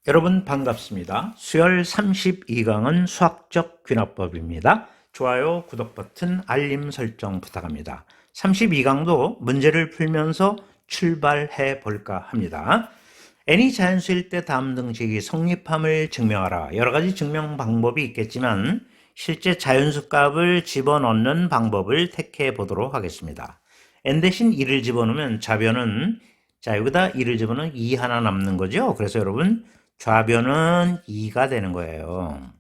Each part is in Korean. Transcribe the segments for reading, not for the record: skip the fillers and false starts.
여러분 반갑습니다. 수열 32강은 수학적 귀납법입니다. 좋아요, 구독 버튼, 알림 설정 부탁합니다. 32강도 문제를 풀면서 출발해 볼까 합니다. n이 자연수일 때 다음 등식이 성립함을 증명하라. 여러 가지 증명 방법이 있겠지만 실제 자연수 값을 집어넣는 방법을 택해 보도록 하겠습니다. n 대신 2를 집어넣으면 좌변은 여기다 2를 집어넣으면 2 하나 남는 거죠. 그래서 여러분 좌변은 2가 되는 거예요.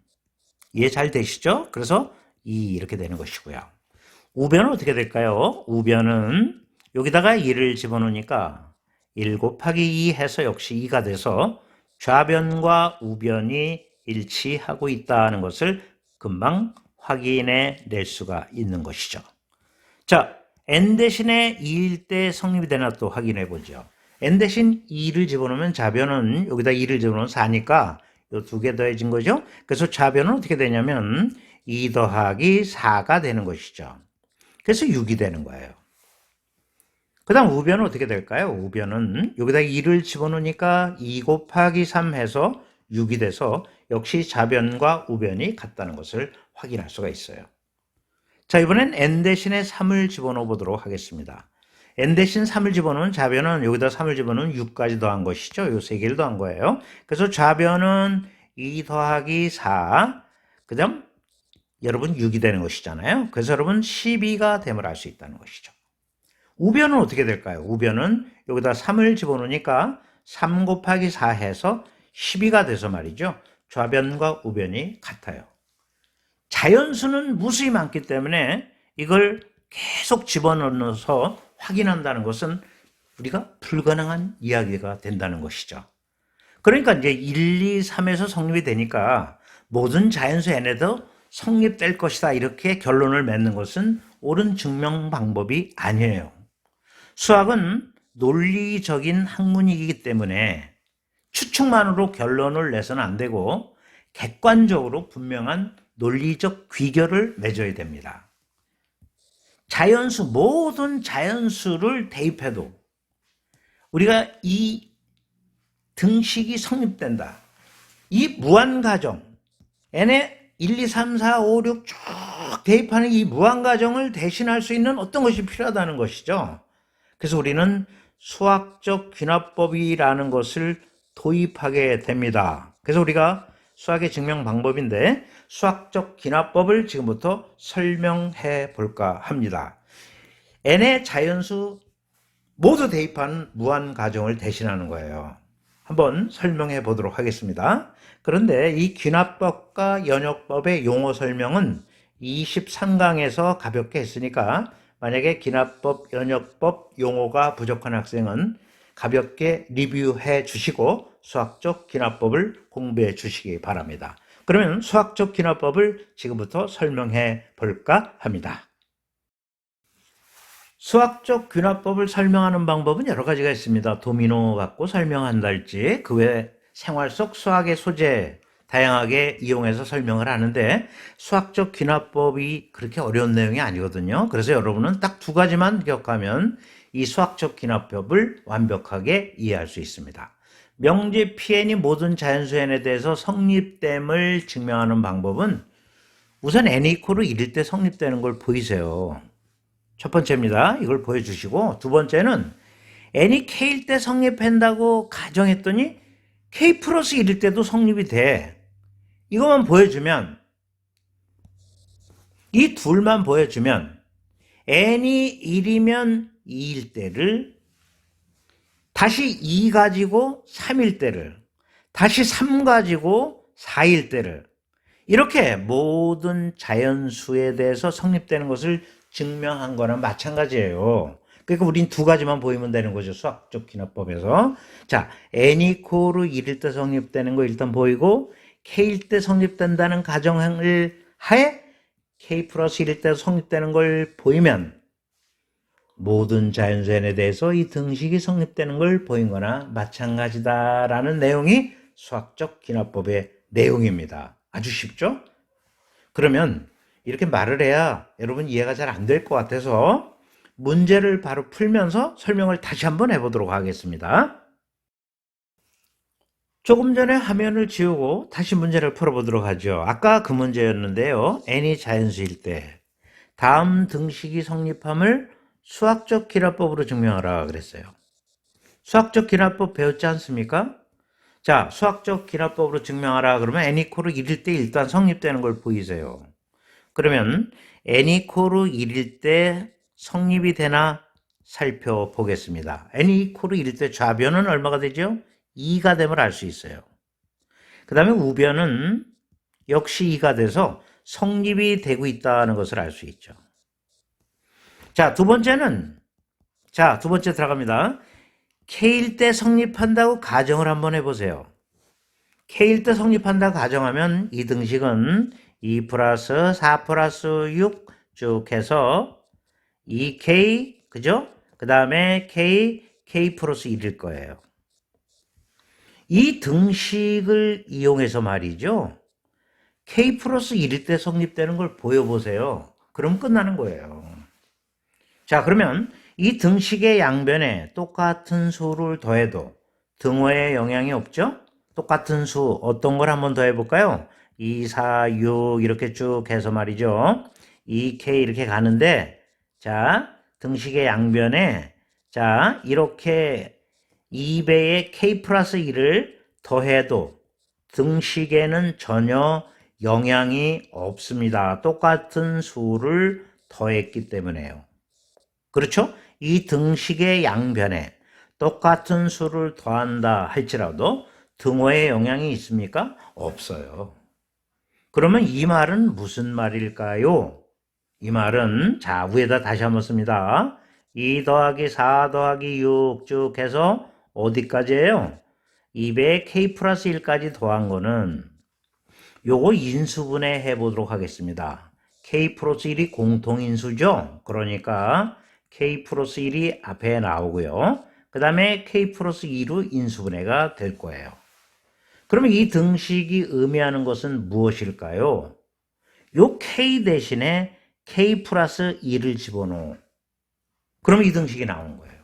이해 잘 되시죠? 그래서 2 이렇게 되는 것이고요. 우변은 어떻게 될까요? 우변은 여기다가 2를 집어넣으니까 1 곱하기 2 해서 역시 2가 돼서 좌변과 우변이 일치하고 있다는 것을 금방 확인해 낼 수가 있는 것이죠. 자, n 대신에 2일 때 성립이 되나 또 확인해 보죠. n 대신 2를 집어넣으면 좌변은 여기다 2를 집어넣으면 4니까 이 두 개 더해진 거죠. 그래서 좌변은 어떻게 되냐면 2 더하기 4가 되는 것이죠. 그래서 6이 되는 거예요. 그 다음 우변은 어떻게 될까요? 우변은 여기다 2를 집어넣으니까 2 곱하기 3 해서 6이 돼서 역시 좌변과 우변이 같다는 것을 확인할 수가 있어요. 자, 이번엔 n 대신에 3을 집어넣어 보도록 하겠습니다. n 대신 3을 집어넣으면 좌변은 여기다 3을 집어넣으면 6까지 더한 것이죠. 요 세 개를 더한 거예요. 그래서 좌변은 2 더하기 4, 그 다음 여러분 6이 되는 것이잖아요. 그래서 여러분 12가 됨을 알 수 있다는 것이죠. 우변은 어떻게 될까요? 우변은 여기다 3을 집어넣으니까 3 곱하기 4 해서 12가 돼서 말이죠. 좌변과 우변이 같아요. 자연수는 무수히 많기 때문에 이걸 계속 집어넣어서 확인한다는 것은 우리가 불가능한 이야기가 된다는 것이죠. 그러니까 이제 1, 2, 3에서 성립이 되니까 모든 자연수 n에도 성립될 것이다 이렇게 결론을 맺는 것은 옳은 증명 방법이 아니에요. 수학은 논리적인 학문이기 때문에 추측만으로 결론을 내서는 안 되고 객관적으로 분명한 논리적 귀결을 맺어야 됩니다. 자연수, 모든 자연수를 대입해도 우리가 이 등식이 성립된다. 이 무한가정, n에 1, 2, 3, 4, 5, 6 쭉 대입하는 이 무한가정을 대신할 수 있는 어떤 것이 필요하다는 것이죠. 그래서 우리는 수학적 귀납법이라는 것을 도입하게 됩니다. 그래서 우리가 수학의 증명 방법인데 수학적 귀납법을 지금부터 설명해 볼까 합니다. n의 자연수 모두 대입한 무한가정을 대신하는 거예요. 한번 설명해 보도록 하겠습니다. 그런데 이 귀납법과 연역법의 용어 설명은 23강에서 가볍게 했으니까 만약에 귀납법, 연역법 용어가 부족한 학생은 가볍게 리뷰해 주시고 수학적 귀납법을 공부해 주시기 바랍니다. 그러면 수학적 귀납법을 지금부터 설명해 볼까 합니다. 수학적 귀납법을 설명하는 방법은 여러 가지가 있습니다. 도미노 갖고 설명한달지 그 외 생활 속 수학의 소재 다양하게 이용해서 설명을 하는데 수학적 귀납법이 그렇게 어려운 내용이 아니거든요. 그래서 여러분은 딱 두 가지만 기억하면 이 수학적 귀납법을 완벽하게 이해할 수 있습니다. 명제 Pn이 모든 자연수 n에 대해서 성립됨을 증명하는 방법은 우선 n = 1일 때 성립되는 걸 보이세요. 첫 번째입니다. 이걸 보여주시고 두 번째는 n이 k일 때 성립한다고 가정했더니 k 플러스 1일 때도 성립이 돼. 이것만 보여주면 이 둘만 보여주면 n이 1이면 2일 때를 다시 2 가지고 3일 때를 다시 3 가지고 4일 때를 이렇게 모든 자연수에 대해서 성립되는 것을 증명한 거랑 마찬가지예요. 그러니까 우린 두 가지만 보이면 되는 거죠. 수학적 귀납법에서. 자, n이 1일 때 성립되는 거 일단 보이고 k일 때 성립된다는 가정을 하에 k 플러스 1일 때 성립되는 걸 보이면 모든 자연수 n에 대해서 이 등식이 성립되는 걸 보인 거나 마찬가지다라는 내용이 수학적 귀납법의 내용입니다. 아주 쉽죠? 그러면 이렇게 말을 해야 여러분 이해가 잘 안 될 것 같아서 문제를 바로 풀면서 설명을 다시 한번 해보도록 하겠습니다. 조금 전에 화면을 지우고 다시 문제를 풀어보도록 하죠. 아까 그 문제였는데요. n이 자연수일 때 다음 등식이 성립함을 수학적 기납법으로 증명하라 그랬어요. 수학적 기납법 배웠지 않습니까? 자, 수학적 기납법으로 증명하라 그러면 n 이퀄 1일 때 일단 성립되는 걸 보이세요. 그러면 n 이퀄 1일 때 성립이 되나 살펴보겠습니다. n 이퀄 1일 때 좌변은 얼마가 되죠? 2가 됨을 알 수 있어요. 그 다음에 우변은 역시 2가 돼서 성립이 되고 있다는 것을 알 수 있죠. 자, 두 번째 들어갑니다. K일 때 성립한다고 가정을 한번 해보세요. K일 때 성립한다고 가정하면 이 등식은 2 플러스 4 플러스 6 쭉 해서 2K, 그죠? 그 다음에 K 플러스 1일 거예요. 이 등식을 이용해서 말이죠. K 플러스 1일 때 성립되는 걸 보여보세요. 그럼 끝나는 거예요. 자, 그러면 이 등식의 양변에 똑같은 수를 더해도 등호에 영향이 없죠? 똑같은 수 어떤 걸 한번 더해볼까요? 2, 4, 6 이렇게 쭉 해서 말이죠. 2K 이렇게 가는데 자, 등식의 양변에 자, 이렇게 2배의 K 플러스 1을 더해도 등식에는 전혀 영향이 없습니다. 똑같은 수를 더했기 때문에요. 그렇죠? 이 등식의 양변에 똑같은 수를 더한다 할지라도 등호에 영향이 있습니까? 없어요. 그러면 이 말은 무슨 말일까요? 이 말은 자 위에다 다시 한번 씁니다. 2 더하기 4 더하기 6 쭉 해서 어디까지예요? 2배의 K 플러스 1까지 더한 거는 요거 인수분해 해보도록 하겠습니다. K 플러스 1이 공통인수죠? 그러니까 K 플러스 1이 앞에 나오고요. 그 다음에 K 플러스 2로 인수분해가 될 거예요. 그러면 이 등식이 의미하는 것은 무엇일까요? 요 K 대신에 K 플러스 2를 집어넣어. 그러면 이 등식이 나오는 거예요.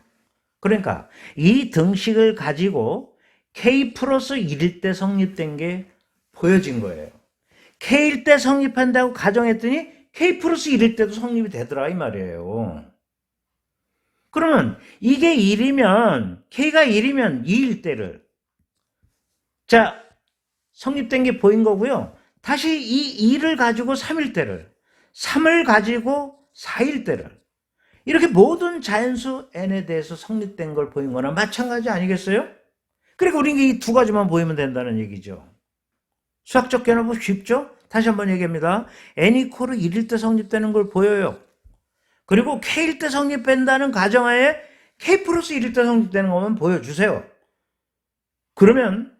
그러니까 이 등식을 가지고 K 플러스 1일 때 성립된 게 보여진 거예요. K일 때 성립한다고 가정했더니 K 플러스 1일 때도 성립이 되더라 이 말이에요. 그러면 이게 1이면 K가 1이면 2일 때를 자 성립된 게 보인 거고요. 다시 이 2를 가지고 3일 때를 3을 가지고 4일 때를 이렇게 모든 자연수 n에 대해서 성립된 걸 보인 거나 마찬가지 아니겠어요? 그러니까 우리는 이 두 가지만 보이면 된다는 얘기죠. 수학적 개념은 쉽죠? 다시 한번 얘기합니다. n 이퀄 1일 때 성립되는 걸 보여요. 그리고 k일 때 성립된다는 가정하에 k 플러스 1일 때 성립되는 것만 보여주세요. 그러면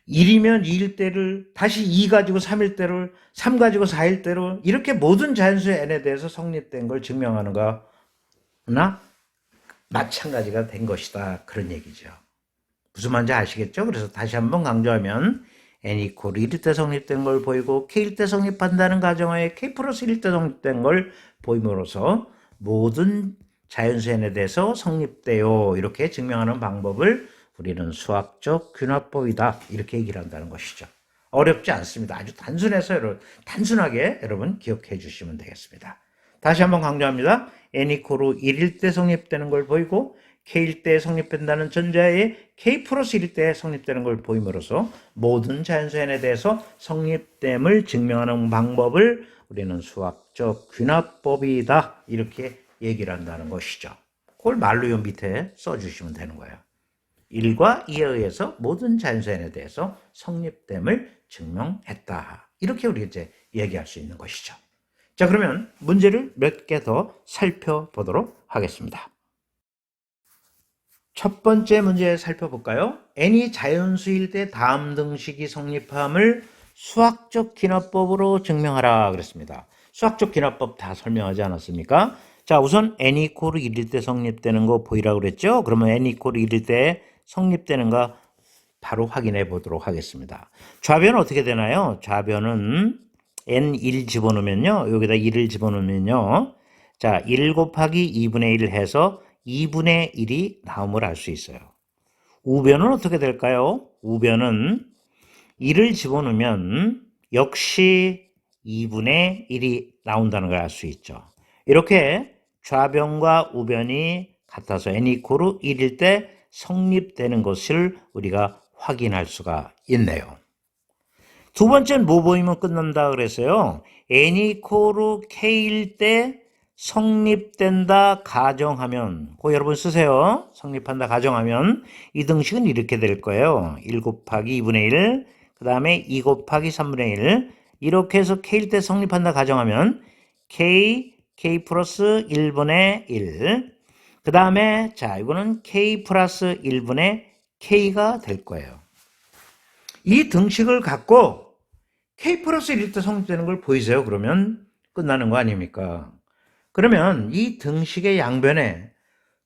1이면 2일 때를 다시 2 가지고 3일 때를 3 가지고 4일 때로 이렇게 모든 자연수의 n에 대해서 성립된 걸 증명하는 거나 마찬가지가 된 것이다. 그런 얘기죠. 무슨 말인지 아시겠죠? 그래서 다시 한번 강조하면 n 이퀄 1일 때 성립된 걸 보이고 k일 때 성립한다는 가정하에 k 플러스 1일 때 성립된 걸 보임으로써 모든 자연수 n에 대해서 성립돼요. 이렇게 증명하는 방법을 우리는 수학적 균합법이다. 이렇게 얘기를 한다는 것이죠. 어렵지 않습니다. 아주 단순하게 여러분 기억해 주시면 되겠습니다. 다시 한번 강조합니다. n 이퀄 1일 때 성립되는 걸 보이고 k일 때 성립된다는 전자에 k 플러스 1일 때 성립되는 걸 보임으로써 모든 자연수 n에 대해서 성립됨을 증명하는 방법을 우리는 수학적 균합법이다. 이렇게 얘기를 한다는 것이죠. 그걸 말로 요 밑에 써주시면 되는 거예요. 1과 2에 의해서 모든 자연수 n에 대해서 성립됨을 증명했다. 이렇게 우리가 이제 얘기할 수 있는 것이죠. 자, 그러면 문제를 몇 개 더 살펴보도록 하겠습니다. 첫 번째 문제 살펴볼까요? n이 자연수일 때 다음 등식이 성립함을 수학적 기납법으로 증명하라 그랬습니다. 수학적 기납법 다 설명하지 않았습니까? 자, 우선 n 이퀄 1일 때 성립되는 거 보이라고 그랬죠? 그러면 n 이퀄 1일 때 성립되는가 바로 확인해 보도록 하겠습니다. 좌변은 어떻게 되나요? 좌변은 n1 집어넣으면요. 여기다 1을 집어넣으면요. 자, 1 곱하기 2분의 1 해서 2분의 1이 나옴을 알 수 있어요. 우변은 어떻게 될까요? 우변은 2를 집어넣으면 역시 2분의 1이 나온다는 걸 알 수 있죠. 이렇게 좌변과 우변이 같아서 n=1일 때 성립되는 것을 우리가 확인할 수가 있네요. 두 번째는 뭐 보이면 끝난다 그랬어요. n=k일 때 성립된다 가정하면, 그 여러분 쓰세요. 성립한다 가정하면 이 등식은 이렇게 될 거예요. 1 곱하기 2분의 1, 그 다음에 2 곱하기 3분의 1, 이렇게 해서 k일 때 성립한다 가정하면 k 플러스 1분의 1, 그 다음에 자 이거는 k 플러스 1분의 k가 될 거예요. 이 등식을 갖고 k 플러스 1일 때 성립되는 걸 보이세요? 그러면 끝나는 거 아닙니까? 그러면 이 등식의 양변에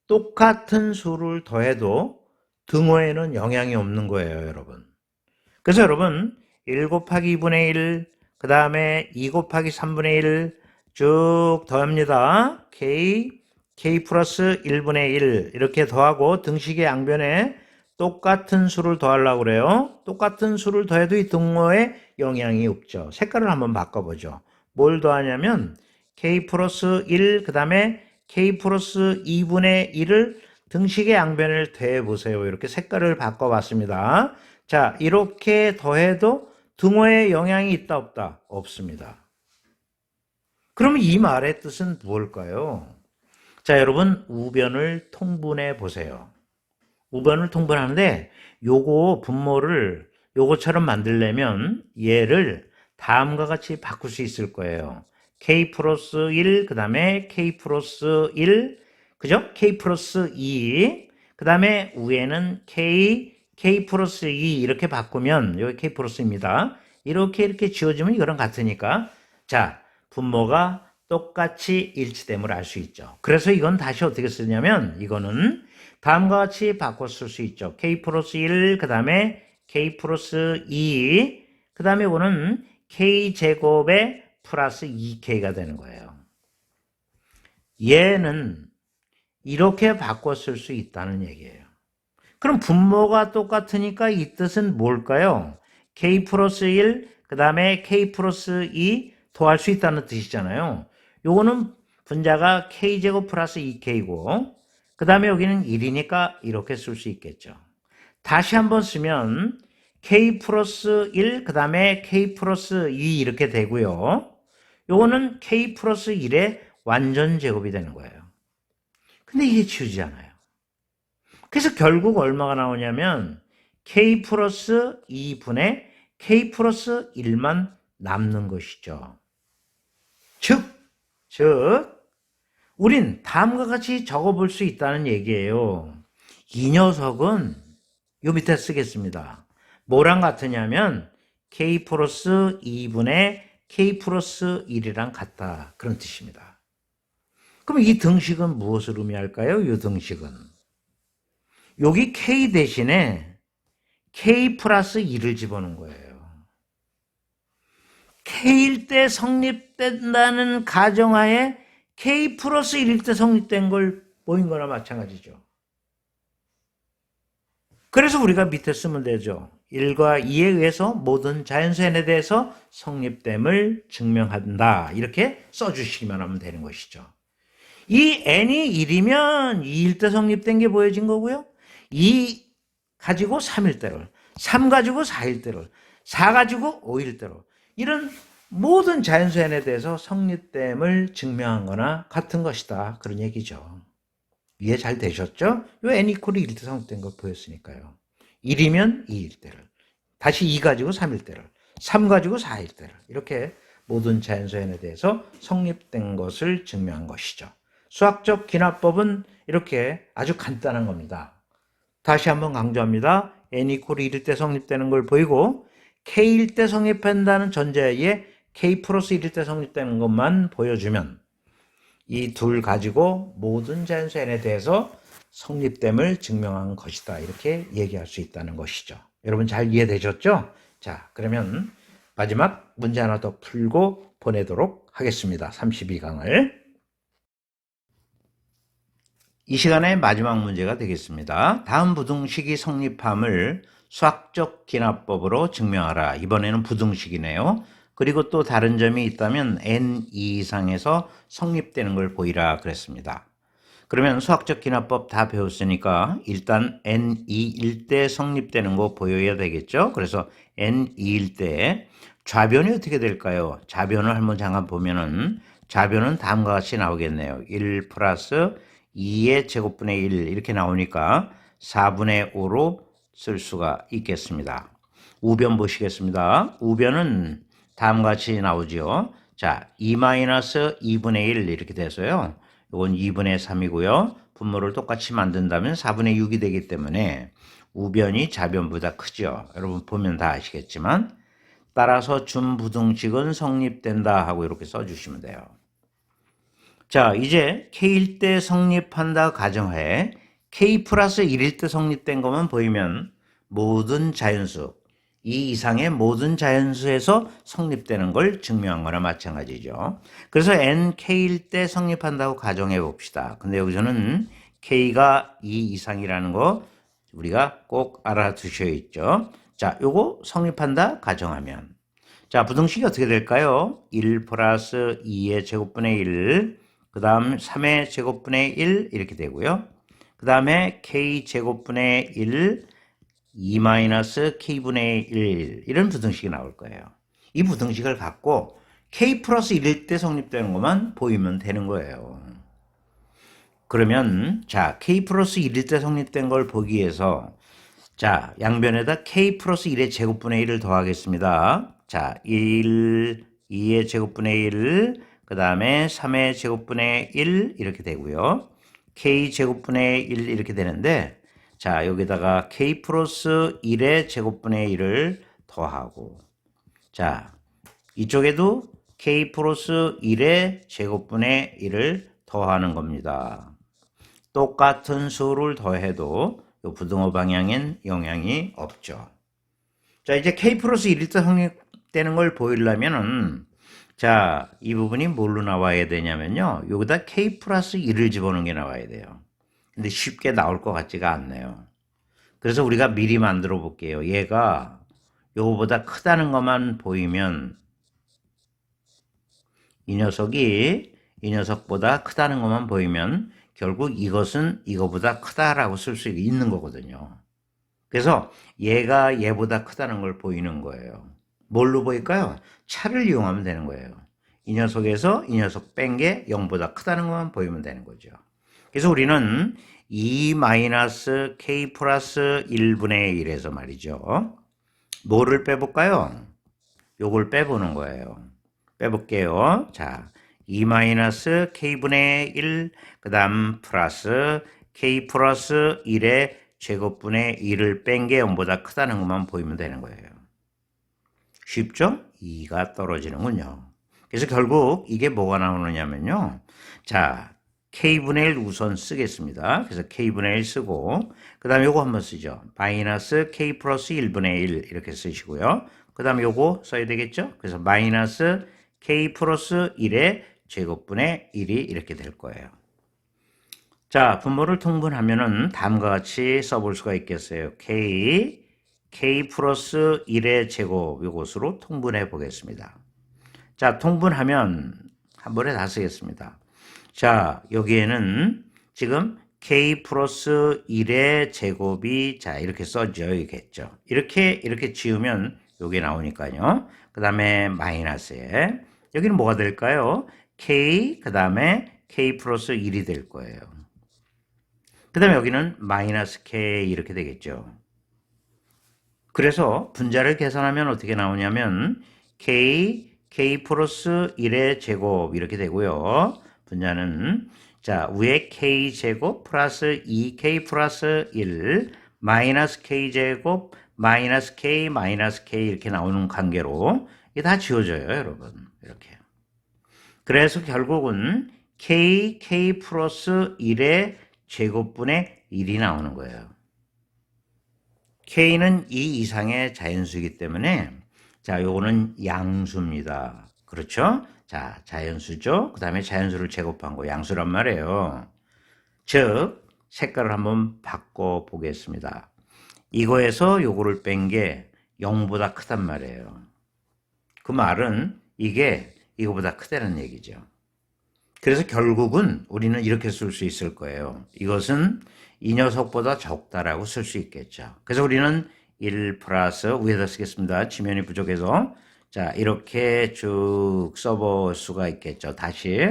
똑같은 수를 더해도 등호에는 영향이 없는 거예요, 여러분. 그래서 여러분 1 곱하기 2분의 1, 그 다음에 2 곱하기 3분의 1 쭉 더합니다. k 플러스 1분의 1 이렇게 더하고 등식의 양변에 똑같은 수를 더하려고 그래요. 똑같은 수를 더해도 이 등호에 영향이 없죠. 색깔을 한번 바꿔보죠. 뭘 더하냐면 k 플러스 1, 그 다음에 k 플러스 2분의 1을 등식의 양변을 더해보세요. 이렇게 색깔을 바꿔봤습니다. 자, 이렇게 더해도 등호에 영향이 있다 없다? 없습니다. 그러면 이 말의 뜻은 무엇일까요? 자, 여러분 우변을 통분해 보세요. 우변을 통분하는데 요거 분모를 요거처럼 만들려면 얘를 다음과 같이 바꿀 수 있을 거예요. k 플러스 1, 그 다음에 k 플러스 1, 그죠? k 플러스 2, 그 다음에 위에는 k 플러스 2 이렇게 바꾸면 여기 k 플러스입니다. 이렇게 지워지면 이거랑 같으니까 자, 분모가 똑같이 일치됨을 알 수 있죠. 그래서 이건 다시 어떻게 쓰냐면 이거는 다음과 같이 바꿔 쓸 수 있죠. k 플러스 1, 그 다음에 k 플러스 2, 그 다음에 이거는 k제곱에 플러스 2k가 되는 거예요. 얘는 이렇게 바꿔 쓸 수 있다는 얘기예요. 그럼 분모가 똑같으니까 이 뜻은 뭘까요? k 플러스 1, 그 다음에 k 플러스 2 더할 수 있다는 뜻이잖아요. 요거는 분자가 k제곱 플러스 2k고 그 다음에 여기는 1이니까 이렇게 쓸 수 있겠죠. 다시 한번 쓰면 k 플러스 1, 그 다음에 k 플러스 2 이렇게 되고요. 요거는 k 플러스 1의 완전 제곱이 되는 거예요. 근데 이게 지우지 않아요. 그래서 결국 얼마가 나오냐면 k 플러스 2분의 k 플러스 1만 남는 것이죠. 즉 우린 다음과 같이 적어볼 수 있다는 얘기예요. 이 녀석은 요 밑에 쓰겠습니다. 뭐랑 같으냐면 k 플러스 2분의 k 플러스 1이랑 같다. 그런 뜻입니다. 그럼 이 등식은 무엇을 의미할까요? 이 등식은 여기 k 대신에 k 플러스 2를 집어넣은 거예요. k일 때 성립된다는 가정하에 k 플러스 1일 때 성립된 걸 보인 거나 마찬가지죠. 그래서 우리가 밑에 쓰면 되죠. 1과 2에 의해서 모든 자연수 n에 대해서 성립됨을 증명한다. 이렇게 써주시기만 하면 되는 것이죠. 이 n이 1이면 2일 때 성립된 게 보여진 거고요. 2 가지고 3일 때를, 3 가지고 4일 때를, 4 가지고 5일 때로 이런 모든 자연수 n에 대해서 성립됨을 증명한 거나 같은 것이다. 그런 얘기죠. 이해 잘 되셨죠? 요 n = 1일 때 성립된 걸 보였으니까요. 1이면 2일 때를, 다시 2 가지고 3일 때를, 3 가지고 4일 때를 이렇게 모든 자연수 n에 대해서 성립된 것을 증명한 것이죠. 수학적 기납법은 이렇게 아주 간단한 겁니다. 다시 한번 강조합니다. n = 1일 때 성립되는 걸 보이고 k일 때 성립한다는 전제하에 k 플러스 1일 때 성립되는 것만 보여주면 이 둘 가지고 모든 자연수 n에 대해서 성립됨을 증명한 것이다. 이렇게 얘기할 수 있다는 것이죠. 여러분 잘 이해되셨죠? 자, 그러면 마지막 문제 하나 더 풀고 보내도록 하겠습니다. 32강을. 이 시간의 마지막 문제가 되겠습니다. 다음 부등식이 성립함을 수학적 기납법으로 증명하라. 이번에는 부등식이네요. 그리고 또 다른 점이 있다면 n2 이상에서 성립되는 걸 보이라 그랬습니다. 그러면 수학적 기납법 다 배웠으니까 일단 n2일 때 성립되는 거 보여야 되겠죠. 그래서 n2일 때 좌변이 어떻게 될까요? 좌변을 한번 잠깐 보면은 좌변은 다음과 같이 나오겠네요. 1 플러스 2의 제곱분의 1 이렇게 나오니까 4분의 5로 쓸 수가 있겠습니다. 우변 보시겠습니다. 우변은 다음과 같이 나오죠. 자, 2-2분의 1 이렇게 돼서요. 이건 2분의 3이고요. 분모를 똑같이 만든다면 4분의 6이 되기 때문에 우변이 좌변보다 크죠. 여러분 보면 다 아시겠지만 따라서 준부등식은 성립된다 하고 이렇게 써주시면 돼요. 자, 이제 K일 때 성립한다 가정하에 K 플러스 1일 때 성립된 것만 보이면 모든 자연수, 이 이상의 모든 자연수에서 성립되는 걸 증명한 거나 마찬가지죠. 그래서 NK일 때 성립한다고 가정해 봅시다. 근데 여기서는 K가 2 이상이라는 거 우리가 꼭 알아두셔야죠. 자, 요거 성립한다 가정하면. 자, 부등식이 어떻게 될까요? 1 플러스 2의 제곱분의 1, 그 다음 3의 제곱분의 1 이렇게 되고요. 그 다음에 k 제곱분의 1, 2 마이너스 k분의 1 이런 부등식이 나올 거예요. 이 부등식을 갖고 k 플러스 1일 때 성립되는 것만 보이면 되는 거예요. 그러면 자 k 플러스 1일 때 성립된 걸 보기 위해서 자 양변에다 k 플러스 1의 제곱분의 1을 더하겠습니다. 자 1, 2의 제곱분의 1, 그 다음에 3의 제곱분의 1 이렇게 되고요. k 제곱분의 1 이렇게 되는데 자 여기다가 k 플러스 1의 제곱분의 1을 더하고 자 이쪽에도 k 플러스 1의 제곱분의 1을 더하는 겁니다. 똑같은 수를 더해도 이 부등호 방향엔 영향이 없죠. 자 이제 k 플러스 1일 때 성립되는 걸 보이려면은 자, 이 부분이 뭘로 나와야 되냐면요. 여기다 k 플러스 1을 집어넣은 게 나와야 돼요. 근데 쉽게 나올 것 같지가 않네요. 그래서 우리가 미리 만들어 볼게요. 얘가 요거보다 크다는 것만 보이면 이 녀석보다 크다는 것만 보이면 결국 이것은 이거보다 크다라고 쓸 수 있는 거거든요. 그래서 얘가 얘보다 크다는 걸 보이는 거예요. 뭘로 보일까요? 차를 이용하면 되는 거예요. 이 녀석에서 이 녀석 뺀 게 0보다 크다는 것만 보이면 되는 거죠. 그래서 우리는 2-k 플러스 1분의 1에서 말이죠. 뭐를 빼볼까요? 요걸 빼보는 거예요. 빼볼게요. 자, 2-k분의 1, 그 다음 플러스 k 플러스 1의 제곱분의 1을 뺀 게 0보다 크다는 것만 보이면 되는 거예요. 쉽죠? 2가 떨어지는군요. 그래서 결국 이게 뭐가 나오느냐면요. 자, k분의 1 우선 쓰겠습니다. 그래서 k분의 1 쓰고 그 다음에 요거 한번 쓰죠. 마이너스 k 플러스 1분의 1 이렇게 쓰시고요. 그 다음에 요거 써야 되겠죠? 그래서 마이너스 k 플러스 1의 제곱분의 1이 이렇게 될 거예요. 자, 분모를 통분하면은 다음과 같이 써볼 수가 있겠어요. k 플러스 1의 제곱 이것으로 통분해 보겠습니다. 자, 통분하면 한 번에 다 쓰겠습니다. 자, 여기에는 지금 k 플러스 1의 제곱이 자 이렇게 써져야겠죠. 이렇게 지우면 여기 나오니까요. 그 다음에 마이너스에 여기는 뭐가 될까요? k 그 다음에 k 플러스 1이 될 거예요. 그 다음에 여기는 마이너스 k 이렇게 되겠죠. 그래서 분자를 계산하면 어떻게 나오냐면 k 플러스 1의 제곱 이렇게 되고요. 분자는 자 위에 k 제곱 플러스 2k 플러스 1 마이너스 k 제곱 마이너스 k 이렇게 나오는 관계로 이게 다 지워져요, 여러분. 이렇게. 그래서 결국은 k 플러스 1의 제곱분의 1이 나오는 거예요. K는 2 이상의 자연수이기 때문에 자, 요거는 양수입니다. 그렇죠? 자, 자연수죠. 그 다음에 자연수를 제곱한 거 양수란 말이에요. 즉 색깔을 한번 바꿔 보겠습니다. 이거에서 요거를 뺀 게 0보다 크단 말이에요. 그 말은 이게 이거보다 크다는 얘기죠. 그래서 결국은 우리는 이렇게 쓸 수 있을 거예요. 이것은 이 녀석보다 적다라고 쓸 수 있겠죠. 그래서 우리는 1 플러스 위에다 쓰겠습니다. 지면이 부족해서. 자, 이렇게 쭉 써볼 수가 있겠죠. 다시.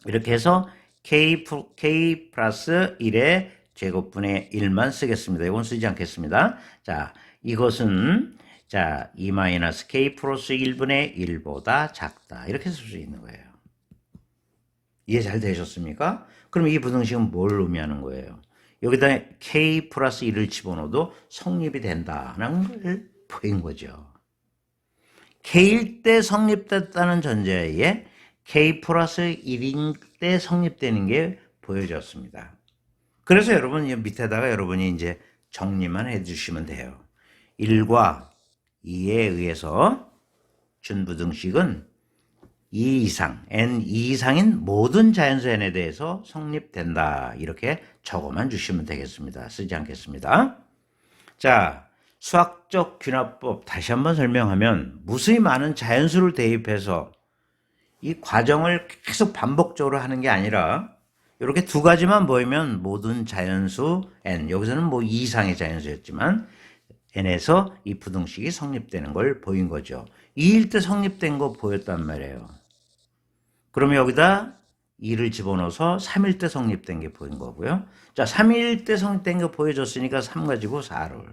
이렇게 해서 k 플러스 1의 제곱분의 1만 쓰겠습니다. 이건 쓰지 않겠습니다. 자, 이것은 자, 2 마이너스 k 플러스 1분의 1보다 작다. 이렇게 쓸 수 있는 거예요. 이해 잘 되셨습니까? 그럼 이 부등식은 뭘 의미하는 거예요? 여기다 k 플러스 1을 집어넣어도 성립이 된다는 걸 보인 거죠. k일 때 성립됐다는 전제에 k 플러스 1인 때 성립되는 게 보여졌습니다. 그래서 여러분 밑에다가 여러분이 이제 정리만 해주시면 돼요. 1과 2에 의해서 준부등식은 2 이상, n 2 이상인 모든 자연수 n에 대해서 성립된다. 이렇게 적어만 주시면 되겠습니다. 쓰지 않겠습니다. 자, 수학적 귀납법 다시 한번 설명하면 무수히 많은 자연수를 대입해서 이 과정을 계속 반복적으로 하는 게 아니라 이렇게 두 가지만 보이면 모든 자연수 n, 여기서는 뭐 2 이상의 자연수였지만 n에서 이 부등식이 성립되는 걸 보인 거죠. 2일 때 성립된 거 보였단 말이에요. 그러면 여기다 2를 집어넣어서 3일 때 성립된 게 보인 거고요. 자, 3일 때 성립된 거 보여줬으니까 3 가지고 4를,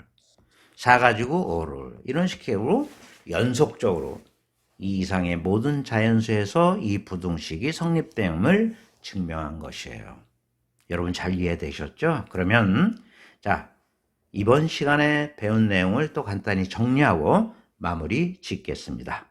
4 가지고 5를 이런 식으로 연속적으로 2 이상의 모든 자연수에서 이 부등식이 성립됨을 증명한 것이에요. 여러분 잘 이해되셨죠? 그러면 자, 이번 시간에 배운 내용을 또 간단히 정리하고 마무리 짓겠습니다.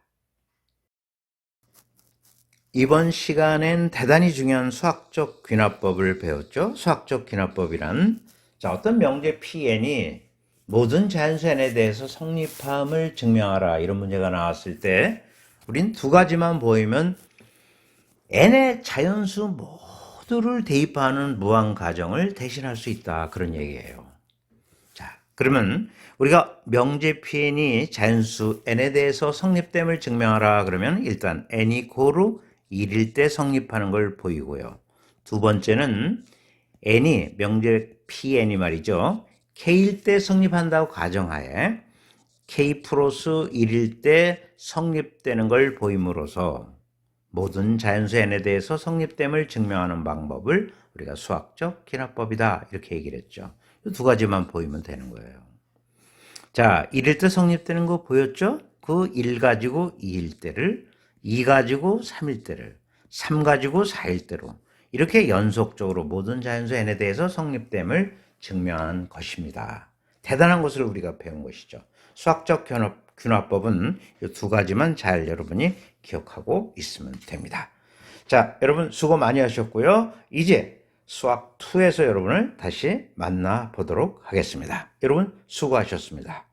이번 시간엔 대단히 중요한 수학적 귀납법을 배웠죠. 수학적 귀납법이란 자, 어떤 명제 Pn이 모든 자연수 n에 대해서 성립함을 증명하라 이런 문제가 나왔을 때 우린 두 가지만 보이면 n의 자연수 모두를 대입하는 무한 가정을 대신할 수 있다 그런 얘기예요. 자, 그러면 우리가 명제 Pn이 자연수 n에 대해서 성립됨을 증명하라 그러면 일단 n이 고루 1일 때 성립하는 걸 보이고요. 두 번째는 n이 명제 Pn이 말이죠. k일 때 성립한다고 가정하에 k 플러스 1일 때 성립되는 걸 보임으로써 모든 자연수 n에 대해서 성립됨을 증명하는 방법을 우리가 수학적 귀납법이다 이렇게 얘기를 했죠. 이 두 가지만 보이면 되는 거예요. 자, 1일 때 성립되는 거 보였죠? 그 1 가지고 2일 때를 2 가지고 3일 때를 3 가지고 4일 때로 이렇게 연속적으로 모든 자연수 n에 대해서 성립됨을 증명한 것입니다. 대단한 것을 우리가 배운 것이죠. 수학적 귀납법은 이 두 가지만 잘 여러분이 기억하고 있으면 됩니다. 자, 여러분 수고 많이 하셨고요. 이제 수학 2에서 여러분을 다시 만나 보도록 하겠습니다. 여러분 수고하셨습니다.